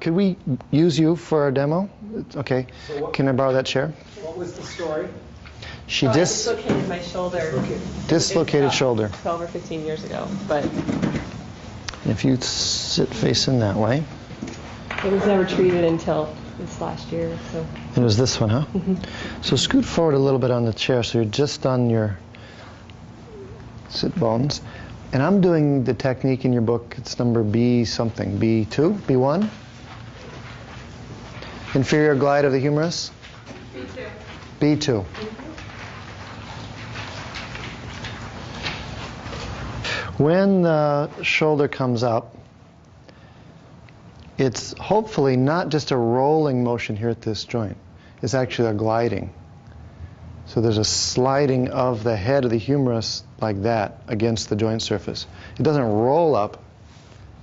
could we use you for our demo? Okay. So Can I borrow that chair? what was the story? She I dislocated my shoulder. dislocated shoulder. 12 or 15 years ago, but If you sit facing that way. it was never treated until this last year. So It was this one, huh? So scoot forward a little bit on the chair so you're just on your sit bones. And I'm doing the technique in your book. It's number B something. B2? B1? Inferior glide of the humerus? B2. B2. When the shoulder comes up, it's hopefully not just a rolling motion here at this joint. It's actually a gliding. So there's a sliding of the head of the humerus like that against the joint surface. It doesn't roll up,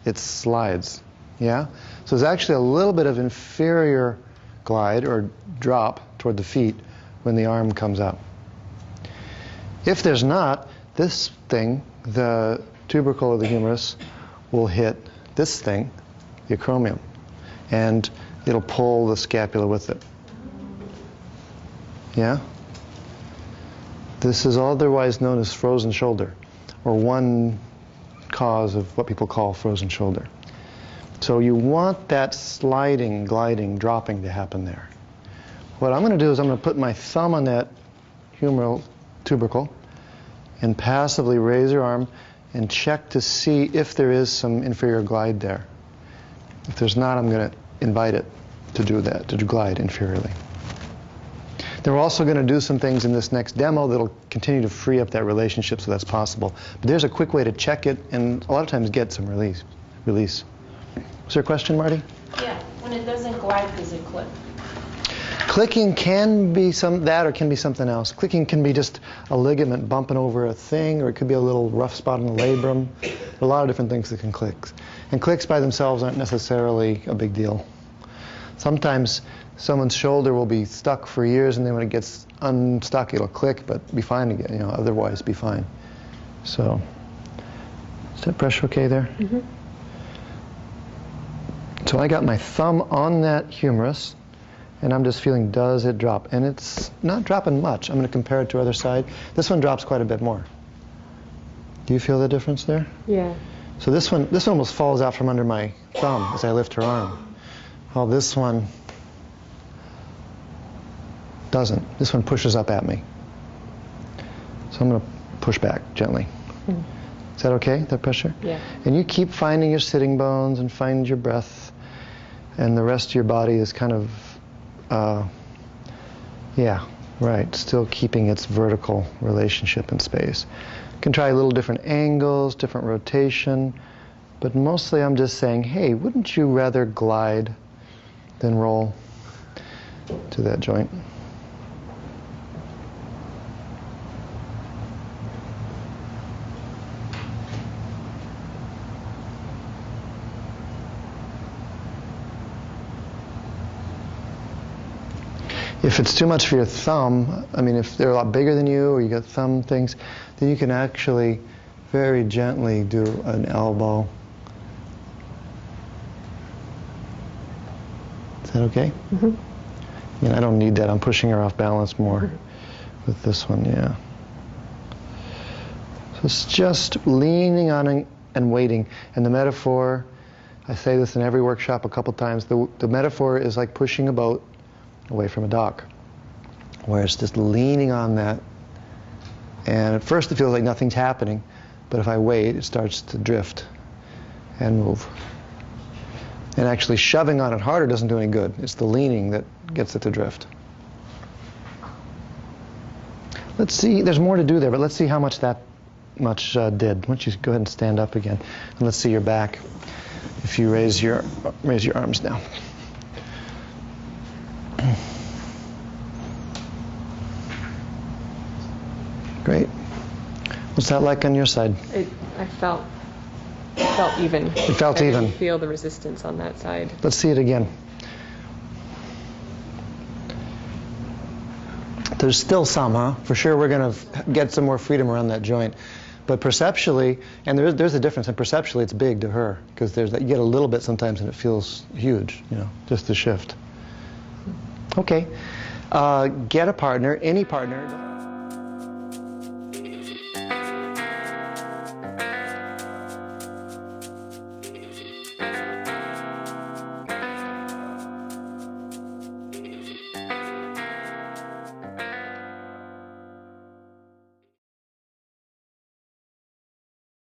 it slides. Yeah? So there's actually a little bit of inferior glide or drop toward the feet when the arm comes up. If there's not, this thing, the tubercle of the humerus, will hit this thing, the acromion, and it'll pull the scapula with it. Yeah? This is otherwise known as frozen shoulder, or one cause of what people call frozen shoulder. So you want that sliding, gliding, dropping to happen there. What I'm going to do is I'm going to put my thumb on that humeral tubercle and passively raise your arm and check to see if there is some inferior glide there. If there's not, I'm going to invite it to do that, to glide inferiorly. Then we're also going to do some things in this next demo that'll continue to free up that relationship so that's possible. But there's a quick way to check it and a lot of times get some release. Was there a question, Marty? Yeah, when it doesn't glide, does it click? Clicking can be that or can be something else. Clicking can be just a ligament bumping over a thing, or it could be a little rough spot in the labrum. There are a lot of different things that can click. And clicks by themselves aren't necessarily a big deal. Sometimes someone's shoulder will be stuck for years, and then when it gets unstuck, it'll click, but be fine again. Otherwise be fine. So, is that pressure okay there? Mm-hmm. So I got my thumb on that humerus, and I'm just feeling, does it drop? And it's not dropping much. I'm going to compare it to the other side. This one drops quite a bit more. Do you feel the difference there? yeah. So this one almost falls out from under my thumb as I lift her arm. While this one doesn't. This one pushes up at me. So I'm going to push back gently. Is that okay, that pressure? Yeah. And you keep finding your sitting bones and find your breath, and the rest of your body is kind of, still keeping its vertical relationship in space. You can try a little different angles, different rotation, but mostly I'm just saying, hey, wouldn't you rather glide than roll to that joint? If it's too much for your thumb, if they're a lot bigger than you or you got thumb things, then you can actually very gently do an elbow. Is that okay? Mm-hmm. I don't need that. I'm pushing her off balance more with this one, yeah. So it's just leaning on it and waiting. And the metaphor, I say this in every workshop a couple times, the metaphor is like pushing a boat away from a dock, where it's just leaning on that, and at first it feels like nothing's happening, but if I wait, it starts to drift and move. And actually shoving on it harder doesn't do any good. It's the leaning that gets it to drift. Let's see, there's more to do there, but let's see how much that much did. Why don't you go ahead and stand up again, and let's see your back. If you raise your arms now. Great. What's that like on your side? I felt even. It felt I even. didn't feel the resistance on that side. Let's see it again. There's still some, huh? For sure we're going to get some more freedom around that joint. But perceptually, and there's a difference, and perceptually it's big to her, because you get a little bit sometimes and it feels huge, just the shift. Okay. Get a partner, any partner.